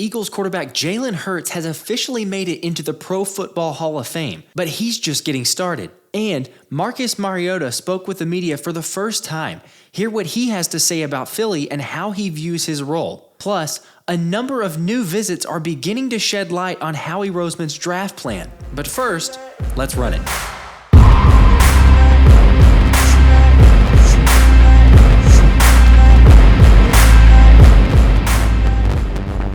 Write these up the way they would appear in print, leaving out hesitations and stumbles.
Eagles quarterback Jalen Hurts has officially made it into the Pro Football Hall of Fame, but he's just getting started. And Marcus Mariota spoke with the media for the first time. Hear what he has to say about Philly and how he views his role. Plus, a number of new visits are beginning to shed light on Howie Roseman's draft plan. But first, let's run it.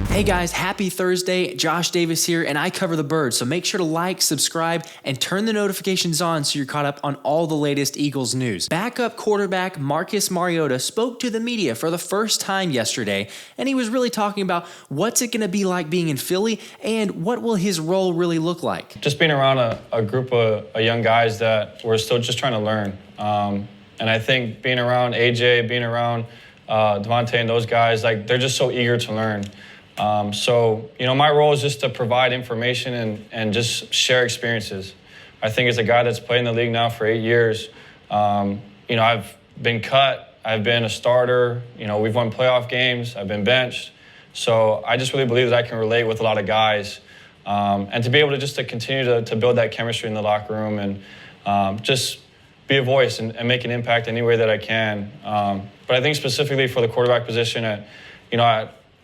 Hey guys, happy Thursday. Josh Davis here, and I cover the Birds, so make sure to like, subscribe, and turn the notifications on so you're caught up on all the latest Eagles news. Backup quarterback Marcus Mariota spoke to the media for the first time yesterday, and he was really talking about what's it going to be like being in Philly and what will his role really look like. Just being around a group of young guys that were still just trying to learn. And I think being around AJ, being around Devontae and those guys, like they're just so eager to learn. So, my role is just to provide information and just share experiences. I think as a guy that's played in the league now for 8 years, I've been cut, I've been a starter, we've won playoff games, I've been benched. So I just really believe that I can relate with a lot of guys. And to be able to continue to build that chemistry in the locker room and just be a voice and make an impact any way that I can. But I think specifically for the quarterback position, at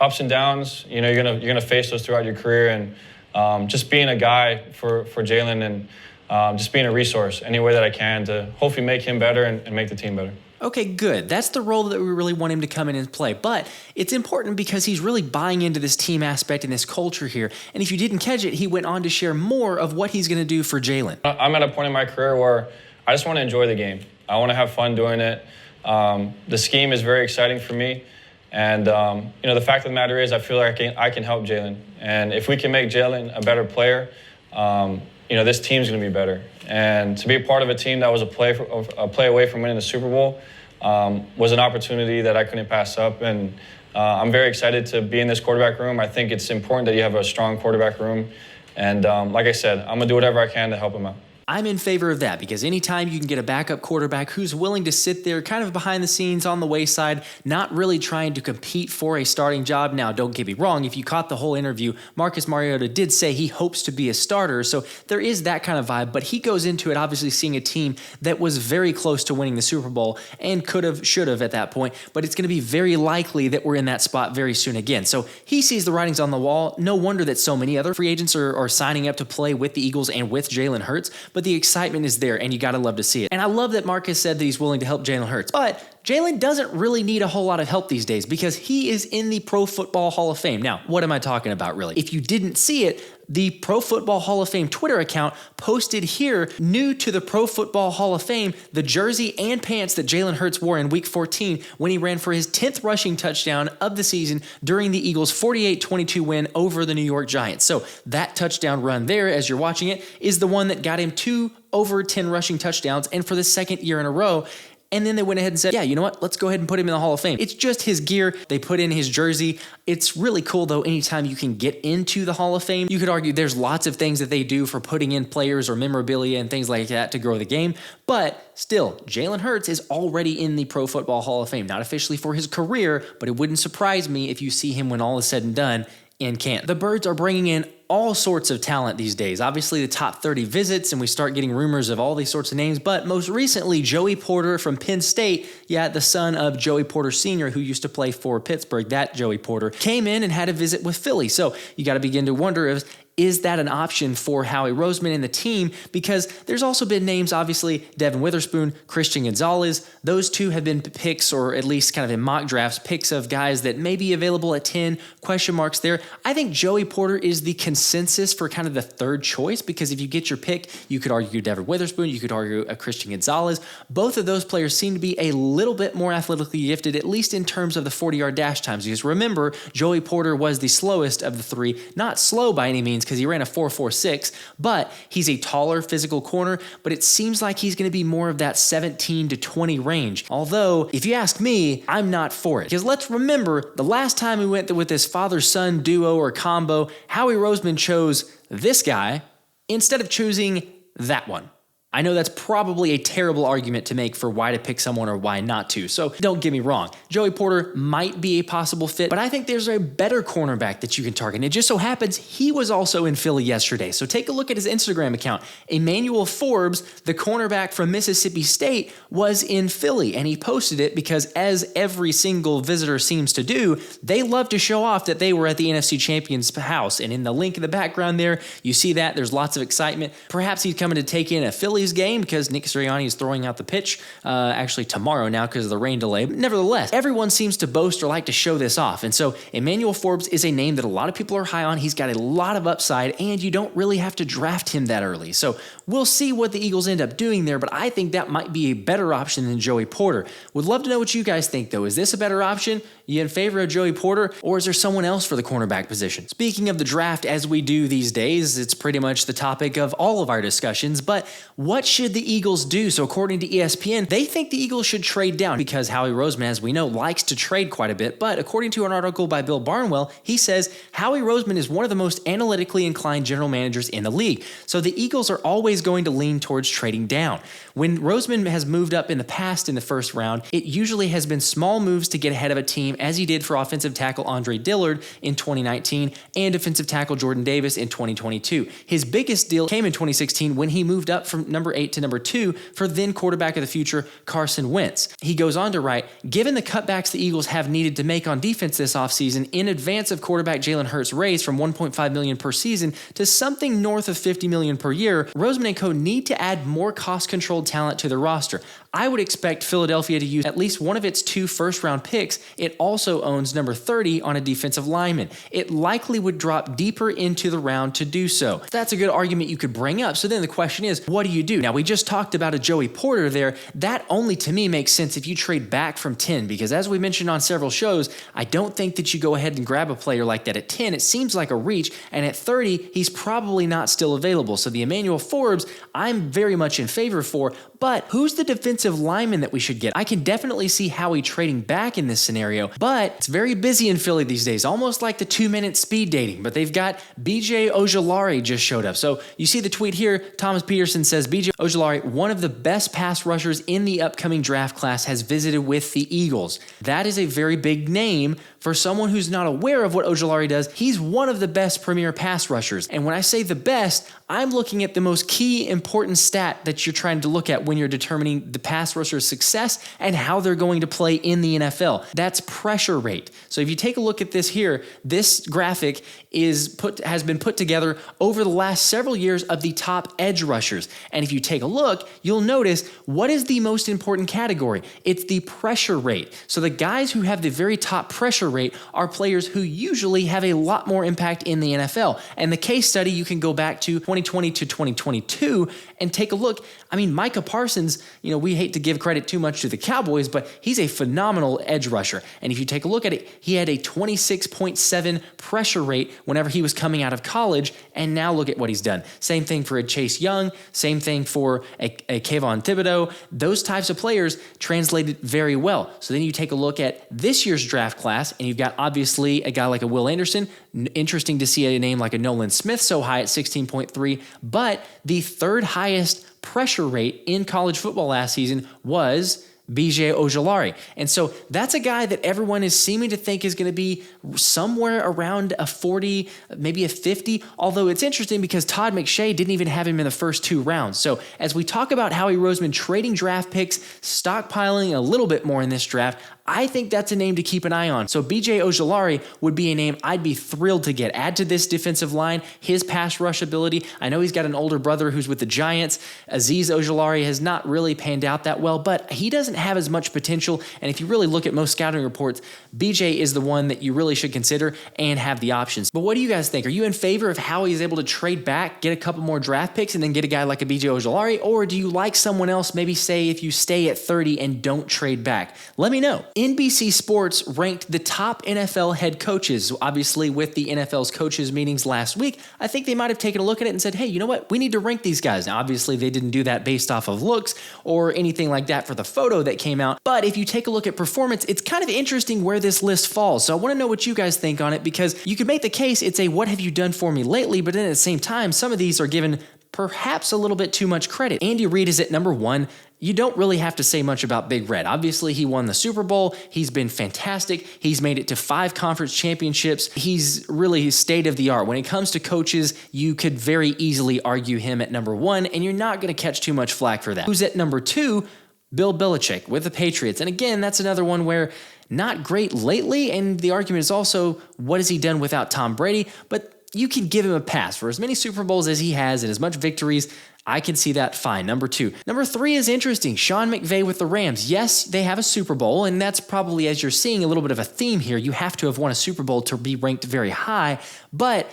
ups and downs, you're gonna face those throughout your career, and just being a guy for Jalen and just being a resource any way that I can to hopefully make him better and make the team better. Okay, good. That's the role that we really want him to come in and play. But it's important because he's really buying into this team aspect and this culture here. And if you didn't catch it, he went on to share more of what he's going to do for Jalen. I'm at a point in my career where I just want to enjoy the game. I want to have fun doing it. The scheme is very exciting for me. And, the fact of the matter is I feel like I can help Jalen. And if we can make Jalen a better player, this team's going to be better. And to be a part of a team that was a play away from winning the Super Bowl was an opportunity that I couldn't pass up. And I'm very excited to be in this quarterback room. I think it's important that you have a strong quarterback room. And like I said, I'm going to do whatever I can to help him out. I'm in favor of that because anytime you can get a backup quarterback who's willing to sit there kind of behind the scenes on the wayside, not really trying to compete for a starting job. Now, don't get me wrong. If you caught the whole interview, Marcus Mariota did say he hopes to be a starter. So there is that kind of vibe, but he goes into it obviously seeing a team that was very close to winning the Super Bowl and could have, should have at that point, but it's going to be very likely that we're in that spot very soon again. So he sees the writings on the wall. No wonder that so many other free agents are signing up to play with the Eagles and with Jalen Hurts. But the excitement is there, and you got to love to see it. And I love that Marcus said that he's willing to help Jalen Hurts. But Jalen doesn't really need a whole lot of help these days because he is in the Pro Football Hall of Fame. Now, what am I talking about, really? If you didn't see it, the Pro Football Hall of Fame Twitter account posted here, new to the Pro Football Hall of Fame, the jersey and pants that Jalen Hurts wore in Week 14 when he ran for his 10th rushing touchdown of the season during the Eagles' 48-22 win over the New York Giants. So that touchdown run there, as you're watching it, is the one that got him 2 over 10 rushing touchdowns, and for the second year in a row. And then they went ahead and said, yeah, you know what? Let's go ahead and put him in the Hall of Fame. It's just his gear. They put in his jersey. It's really cool, though, anytime you can get into the Hall of Fame. You could argue there's lots of things that they do for putting in players or memorabilia and things like that to grow the game. But still, Jalen Hurts is already in the Pro Football Hall of Fame. Not officially for his career, but it wouldn't surprise me if you see him when all is said and done in Canton. The Birds are bringing in all sorts of talent these days. Obviously, the top 30 visits, and we start getting rumors of all these sorts of names. But most recently, Joey Porter from Penn State, the son of Joey Porter Sr., who used to play for Pittsburgh, that Joey Porter, came in and had a visit with Philly. So you got to begin to wonder is that an option for Howie Roseman and the team? Because there's also been names, obviously, Devin Witherspoon, Christian Gonzalez. Those two have been picks, or at least kind of in mock drafts, picks of guys that may be available at 10, question marks there. I think Joey Porter is the consensus for kind of the third choice, because if you get your pick, you could argue Devin Witherspoon, you could argue a Christian Gonzalez. Both of those players seem to be a little bit more athletically gifted, at least in terms of the 40-yard dash times. Because remember, Joey Porter was the slowest of the three. Not slow by any means, because he ran a 4.46, but he's a taller physical corner, but it seems like he's going to be more of that 17 to 20 range. Although, if you ask me, I'm not for it. Because let's remember, the last time we went with this father-son duo or combo, Howie Roseman chose this guy instead of choosing that one. I know that's probably a terrible argument to make for why to pick someone or why not to, so don't get me wrong. Joey Porter might be a possible fit, but I think there's a better cornerback that you can target. And it just so happens he was also in Philly yesterday, so take a look at his Instagram account. Emmanuel Forbes, the cornerback from Mississippi State, was in Philly, and he posted it because, as every single visitor seems to do, they love to show off that they were at the NFC Champion's house. And in the link in the background there, you see that there's lots of excitement. Perhaps he's coming to take in a Philly game because Nick Sirianni is throwing out the pitch actually tomorrow now because of the rain delay. But nevertheless, everyone seems to boast or like to show this off. And so Emmanuel Forbes is a name that a lot of people are high on. He's got a lot of upside, and you don't really have to draft him that early. So we'll see what the Eagles end up doing there, but I think that might be a better option than Joey Porter. Would love to know what you guys think, though. Is this a better option? You in favor of Joey Porter, or is there someone else for the cornerback position? Speaking of the draft, as we do these days, it's pretty much the topic of all of our discussions, but what should the Eagles do? So according to ESPN, they think the Eagles should trade down because Howie Roseman, as we know, likes to trade quite a bit. But according to an article by Bill Barnwell, he says Howie Roseman is one of the most analytically inclined general managers in the league. So the Eagles are always going to lean towards trading down. When Roseman has moved up in the past in the first round, it usually has been small moves to get ahead of a team, as he did for offensive tackle Andre Dillard in 2019 and defensive tackle Jordan Davis in 2022. His biggest deal came in 2016 when he moved up from number 8 to number 2 for then quarterback of the future Carson Wentz. He goes on to write, given the cutbacks the Eagles have needed to make on defense this offseason in advance of quarterback Jalen Hurts' raise from $1.5 million per season to something north of $50 million per year, Roseman and co. need to add more cost-controlled talent to the roster. I would expect Philadelphia to use at least one of its 2 first-round picks. It also owns number 30 on a defensive lineman. It likely would drop deeper into the round to do so. That's a good argument you could bring up. So then the question is, what do you do? Now, we just talked about a Joey Porter there. That only to me makes sense if you trade back from 10, because as we mentioned on several shows, I don't think that you go ahead and grab a player like that at 10. It seems like a reach, and at 30, he's probably not still available. So the Emmanuel Forbes, I'm very much in favor for, but who's the defensive lineman that we should get? I can definitely see Howie trading back in this scenario, but it's very busy in Philly these days, almost like the 2-minute speed dating. But they've got BJ Ojulari just showed up. So you see the tweet here. Thomas Peterson says, BJ Ojulari, one of the best pass rushers in the upcoming draft class, has visited with the Eagles. That is a very big name for someone who's not aware of what Ojulari does. He's one of the best premier pass rushers. And when I say the best, I'm looking at the most key important stat that you're trying to look at when you're determining the pass rusher's success and how they're going to play in the NFL. That's pressure rate. So if you take a look at this here, this graphic has been put together over the last several years of the top edge rushers. And if you take a look, you'll notice what is the most important category. It's the pressure rate. So the guys who have the very top pressure rate are players who usually have a lot more impact in the NFL. And the case study, you can go back to 2020 to 2022 and take a look. I mean, Micah Parsons, we hate to give credit too much to the Cowboys, but he's a phenomenal edge rusher. And if you take a look at it, he had a 26.7 pressure rate whenever he was coming out of college, and now look at what he's done. Same thing for a Chase Young, same thing for a Kayvon Thibodeau. Those types of players translated very well. So then you take a look at this year's draft class, and you've got obviously a guy like a Will Anderson. Interesting to see a name like a Nolan Smith so high at 16.3, but the third highest pressure rate in college football last season was BJ Ojulari. And so that's a guy that everyone is seeming to think is going to be somewhere around a 40, maybe a 50, although it's interesting because Todd McShay didn't even have him in the first 2 rounds. So as we talk about Howie Roseman trading draft picks, stockpiling a little bit more in this draft, I think that's a name to keep an eye on. So BJ Ojulari would be a name I'd be thrilled to get. Add to this defensive line his pass rush ability. I know he's got an older brother who's with the Giants. Azeez Ojulari has not really panned out that well, but he doesn't have as much potential. And if you really look at most scouting reports, BJ is the one that you really should consider and have the options. But what do you guys think? Are you in favor of how he's able to trade back, get a couple more draft picks, and then get a guy like a BJ Ojulari? Or do you like someone else, maybe say if you stay at 30 and don't trade back? Let me know. NBC Sports ranked the top NFL head coaches. Obviously, with the NFL's coaches meetings last week, I think they might have taken a look at it and said, hey, you know what? We need to rank these guys. Now, obviously, they didn't do that based off of looks or anything like that for the photo that came out. But if you take a look at performance, it's kind of interesting where this list falls. So I want to know what you guys think on it, because you could make the case it's a what have you done for me lately, but then at the same time, some of these are given perhaps a little bit too much credit. Andy Reid is at number 1. You don't really have to say much about Big Red. Obviously, he won the Super Bowl. He's been fantastic. He's made it to 5 conference championships. He's really state of the art. When it comes to coaches, you could very easily argue him at number 1, and you're not going to catch too much flack for that. Who's at number 2? Bill Belichick with the Patriots. And again, that's another one where not great lately, and the argument is also, what has he done without Tom Brady? But you can give him a pass. For as many Super Bowls as he has and as much victories, I can see that fine. Number 2. Number 3 is interesting. Sean McVay with the Rams. Yes, they have a Super Bowl, and that's probably, as you're seeing, a little bit of a theme here. You have to have won a Super Bowl to be ranked very high, but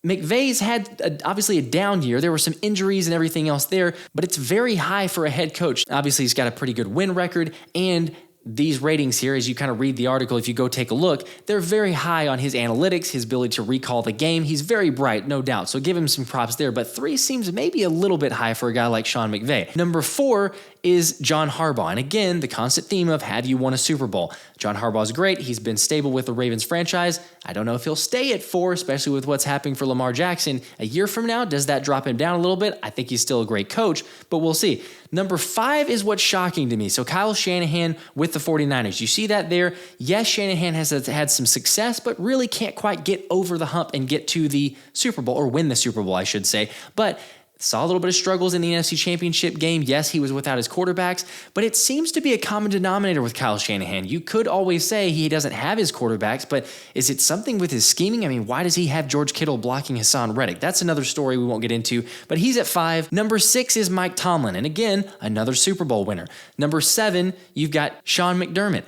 McVay's had obviously a down year. There were some injuries and everything else there, but it's very high for a head coach. Obviously, he's got a pretty good win record, and these ratings here, as you kind of read the article, if you go take a look, they're very high on his analytics, his ability to recall the game. He's very bright, no doubt, so give him some props there. But 3 seems maybe a little bit high for a guy like Sean McVay. Number 4 is John Harbaugh. And again, the constant theme of, have you won a Super Bowl? John Harbaugh's great. He's been stable with the Ravens franchise. I don't know if he'll stay at 4, especially with what's happening for Lamar Jackson. A year from now, does that drop him down a little bit? I think he's still a great coach, but we'll see. Number 5 is what's shocking to me. So Kyle Shanahan with the 49ers. You see that there? Yes, Shanahan has had some success, but really can't quite get over the hump and get to the Super Bowl, or win the Super Bowl, I should say. But saw a little bit of struggles in the NFC Championship game. Yes, he was without his quarterbacks, but it seems to be a common denominator with Kyle Shanahan. You could always say he doesn't have his quarterbacks, but is it something with his scheming? I mean, why does he have George Kittle blocking Hassan Reddick? That's another story we won't get into, but he's at 5. Number 6 is Mike Tomlin, and again, another Super Bowl winner. Number 7, you've got Sean McDermott.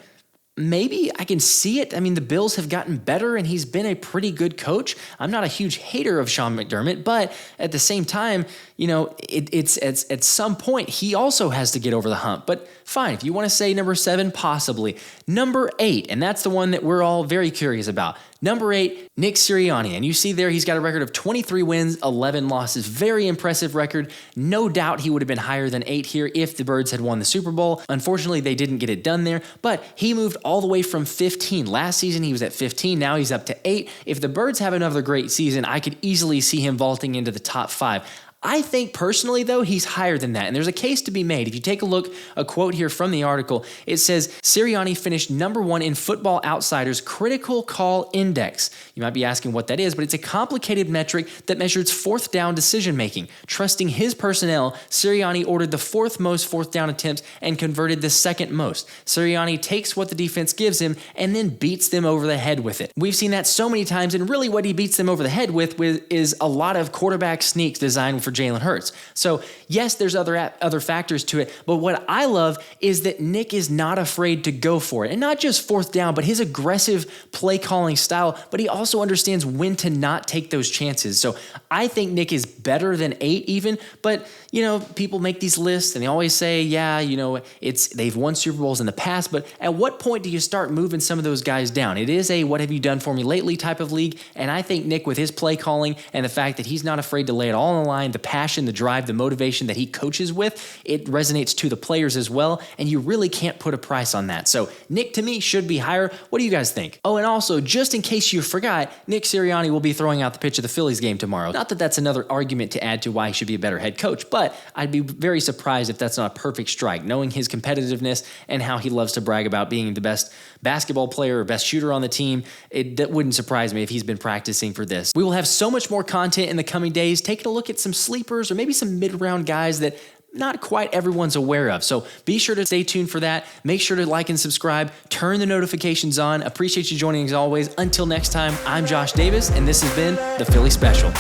Maybe I can see it. I mean, the Bills have gotten better, and he's been a pretty good coach. I'm not a huge hater of Sean McDermott, but at the same time, it's at some point, he also has to get over the hump. But fine, if you want to say number 7, possibly. Number 8, and that's the one that we're all very curious about. Number 8, Nick Sirianni. And you see there, he's got a record of 23 wins, 11 losses. Very impressive record. No doubt he would have been higher than 8 here if the Birds had won the Super Bowl. Unfortunately, they didn't get it done there, but he moved all the way from 15. Last season, he was at 15. Now he's up to 8. If the Birds have another great season, I could easily see him vaulting into the top 5. I think personally, though, he's higher than that. And there's a case to be made. If you take a look, a quote here from the article, it says, Sirianni finished number 1 in Football Outsiders' Critical Call Index. You might be asking what that is, but it's a complicated metric that measures fourth down decision-making. Trusting his personnel, Sirianni ordered the 4th most fourth down attempts and converted the 2nd most. Sirianni takes what the defense gives him and then beats them over the head with it. We've seen that so many times, and really what he beats them over the head with is a lot of quarterback sneaks designed for Jalen Hurts. So yes, there's other factors to it, but what I love is that Nick is not afraid to go for it. And not just fourth down, but his aggressive play calling style, but he also understands when to not take those chances. So I think Nick is better than 8 even, but people make these lists and they always say, they've won Super Bowls in the past, but at what point do you start moving some of those guys down? It is a what have you done for me lately type of league, and I think Nick, with his play calling and the fact that he's not afraid to lay it all on the line, the passion, the drive, the motivation that he coaches with, it resonates to the players as well, and you really can't put a price on that. So Nick, to me, should be higher. What do you guys think? Oh, and also, just in case you forgot, Nick Sirianni will be throwing out the pitch of the Phillies game tomorrow. Not that that's another argument to add to why he should be a better head coach, but I'd be very surprised if that's not a perfect strike, knowing his competitiveness and how he loves to brag about being the best basketball player or best shooter on the team. That wouldn't surprise me if he's been practicing for this. We will have so much more content in the coming days, taking a look at some sleepers or maybe some mid-round guys that not quite everyone's aware of. So be sure to stay tuned for that. Make sure to like and subscribe. Turn the notifications on. Appreciate you joining as always. Until next time, I'm Josh Davis, and this has been the Philly Special.